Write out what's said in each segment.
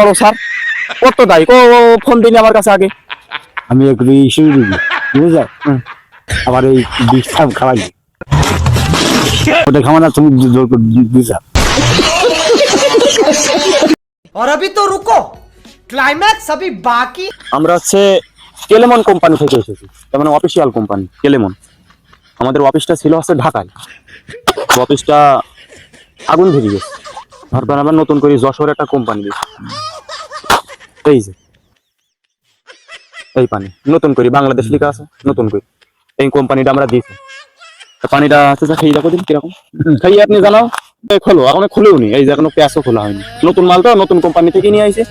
বড় স্যার কত দায়ী ও ফোন দিনি আমার কাছে আগে আমি একটু ইস্যু দিবি বুঝলে আবার এই বিশ্রাম খাওয়াই ওটা খাওয়া না তুমি জোর করে দিছা और अभी तो रुको क्लाइमैक्स अभी बाकी। আমরা হচ্ছে কেলেমন কোম্পানি থেকে এসেছি তার মানে অফিসিয়াল কোম্পানি কেলেমন। আমাদের অফিসটা ছিল হচ্ছে ঢাকায়, অফিসটা আগুন ধরে গেছে, তারপর আবার নতুন করে যশোরে একটা কোম্পানি দিয়েছে। এই যে এই পানি নতুন করে বাংলাদেশ লেখা আছে, নতুন করে এই কোম্পানিটা আমরা দিয়েছি। পানিটা হচ্ছে খাইয়ে রাখো দিন কিরকম খাইয়ে আপনি জানাও। খোলো এখন খুলেও নি, এই যে এখনো প্যাঁচও খোলা হয়নি, নতুন মাল তো নতুন কোম্পানি থেকে নিয়ে আইছে।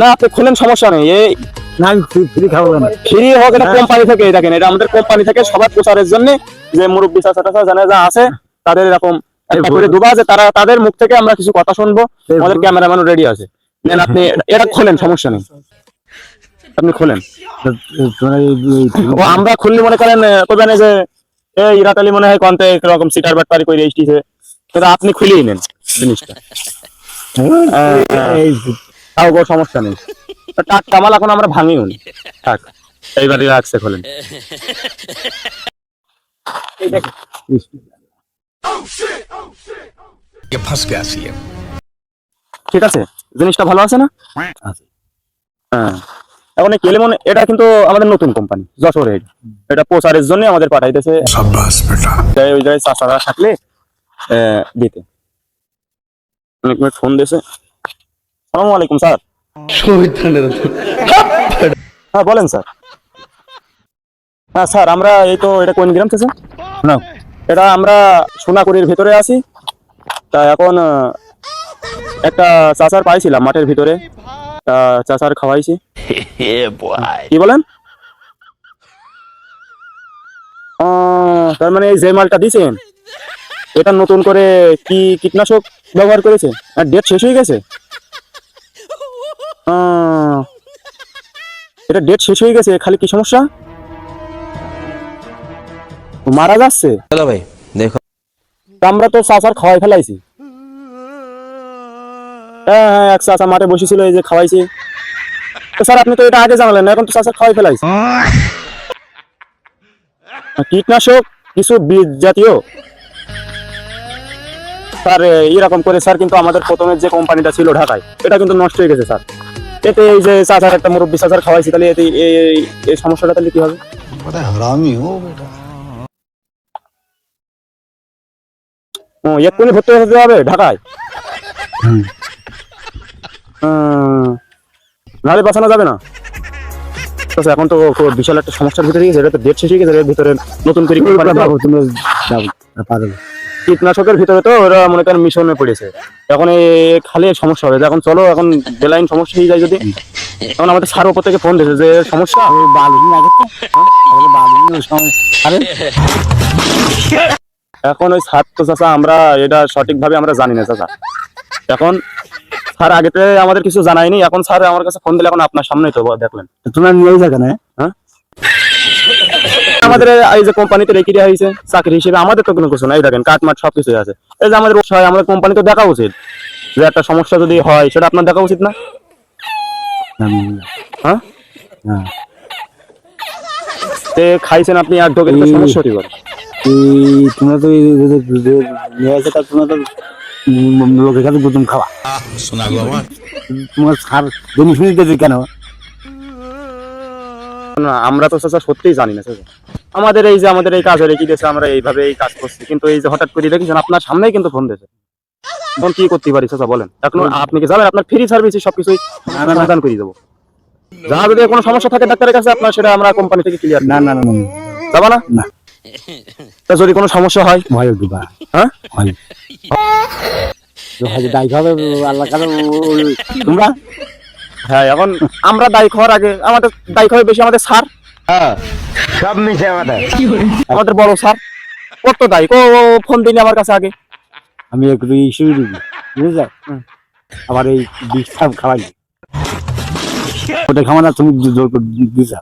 না আপনি খোলেন সমস্যা নেই, এই না আমি ফ্রি খাবো না ফ্রি হোক এটা কোম্পানি থেকে। এই দেখেন এটা আমাদের কোম্পানি থেকে সবার প্রচারের জন্য যে মুরব্বী চাচা জানে যা আছে তাদের এরকম একটা করে দুবা যে তারা তাদের মুখ থেকে আমরা কিছু কথা শুনবো। আমাদের ক্যামেরাম্যানও রেডি আছে, নেন আপনি এটা খোলেন সমস্যা নেই, আপনি খোলেন। ও আমরা খুললি মনে করেন কোথায় যে এই ইরাতালি মনে হয় কন্তে এরকম সিটার বাটপারি করে এসেছে, কিন্তু আপনি খুলেই নেন জিনিসটা, তাও কোনো সমস্যা নেই। টাক কামাল এখন আমরা ভাঙিও নি, থাক এইবারই রাখছে খোলেন। ঠিক আছে জিনিসটা ভালো আছে না? হ্যাঁ এখন এই কেলেমন এটা কিন্তু আমাদের নতুন কোম্পানি যশোরে, এটা প্রচারের জন্য আমাদের পাঠাইতেছে। ওই জায়গায় চাচারা থাকলে দিতে অনেক মিনিট ফোন দিয়েছে। আসসালামু আলাইকুম স্যার। হ্যাঁ বলেন স্যার। হ্যাঁ স্যার আমরা এই তো এটা কোন গ্রাম থেকে না, এটা আমরা সোনাকুড়ির ভিতরে আছি। তা এখন একটা চাচার পাইছিলাম মাঠের ভিতরে, তা চাচার খাওয়াইছি। কি বলেন? তার মানে এই যে মালটা দিছেন এটা নতুন করে কি কীটনাশক ব্যবহার করেছে আর ডেট শেষ হয়ে গেছে? এটা ডেট শেষ হয়ে গেছে, খালি কি সমস্যা মারা যাচ্ছে? চলো ভাই দেখো আমরা তো চাচার খাওয়াই ফেলাইছি। হ্যাঁ হ্যাঁ এক চাচা মাঠে বসেছিল এই যে খাওয়াইছি। তো স্যার আপনি তো এটা আগে জানালেন না, এখন তো চাচা খাওয়াই ফেলাইছি। কীটনাশক কিছু বীজ জাতীয় স্যার এরকম করে স্যার, কিন্তু আমাদের প্রথমে যে কোম্পানিটা ছিল ঢাকায় এটা কিন্তু নষ্ট হয়ে গেছে স্যার। এতে এই যে চাচার একটা মুরব্বী চাচার খাওয়াইছি, তাহলে এতে এই সমস্যাটা তাহলে কি হবে? ও এক্ষুনি ভর্তি হতে হবে ঢাকায়? নাহলে বাঁচানো যাবে না। এখন তো বিশাল একটা সমস্যার ভিতরে গেছে, এটা তো ডেট শেষ হয়ে গেছে, এর ভিতরে নতুন করে কীটনাশকের ভিতরে তো ওরা মনে করেন মিশনে পড়েছে, এখন খালি সমস্যা হবে। এখন চলো এখন বেলাইন সমস্যা হয়ে যায় যদি, এখন আমাদের সার উপর থেকে ফোন দিয়েছে যে সমস্যা এখন ওই সার তো চাচা আমরা এটা সঠিকভাবে আমরা জানি না চাচা। এখন স্যার আগে আমাদের কিছু জানায়নি, এখন স্যার আমার কাছে ফোন দিলে এখন আপনার সামনেই তো দেখলেন। তোমার নিয়ে যাবে না হ্যাঁ আমাদের এই যে কোম্পানিতে রেখে দেওয়া হয়েছে চাকরি হিসেবে, আমাদের তো কোনো কিছু নাই, দেখেন কাটমাট সবকিছু আছে। এই যে আমাদের আমাদের কোম্পানি তো দেখা উচিত যে একটা সমস্যা যদি হয় সেটা আপনার দেখা উচিত না? হ্যাঁ খাইছেন আপনি এক ঢোকে সমস্যা হতে পারে। তোমরা তো নিয়ে আসে তোমরা তো লোকের কাছে প্রথম খাওয়া তোমার সার জিনিস শুনে কেন? না আমরা তো চাচা সত্যিই জানি না চাচা, আমাদের এই যে আমাদের এই কাজে রেখে দিয়েছে, আমরা এইভাবে এই কাজ করছি, কিন্তু এই যে হঠাৎ করে দেখেছেন আপনার সামনেই কিন্তু ফোন দিয়েছে, এখন কি করতে পারি চাচা বলেন? এখন আপনি কি যাবেন? আপনার ফ্রি সার্ভিস সবকিছুই সমাধান করে দেবো। যা যদি কোনো সমস্যা থাকে ডাক্তারের কাছে আপনার, সেটা আমরা কোম্পানি থেকে ক্লিয়ার। না না না যাবা না? না তা যদি কোনো সমস্যা হয় ভয় দিবা। হ্যাঁ দায়ী হবে আল্লাহ কাছে তোমরা। হ্যাঁ এখন আমরা দায়ী হওয়ার আগে আমাদের দায়ী হবে বেশি আমাদের স্যার। সব মিশে আমাদের বড় স্যার কত দায়ী ও ফোন দিনি আমার কাছে আগে। আমি একটু ইস্যু দিবি বুঝলে আবার এই বিশ্রাম খাওয়াই ওটা খাওয়া না তুমি জোর করে দিছা।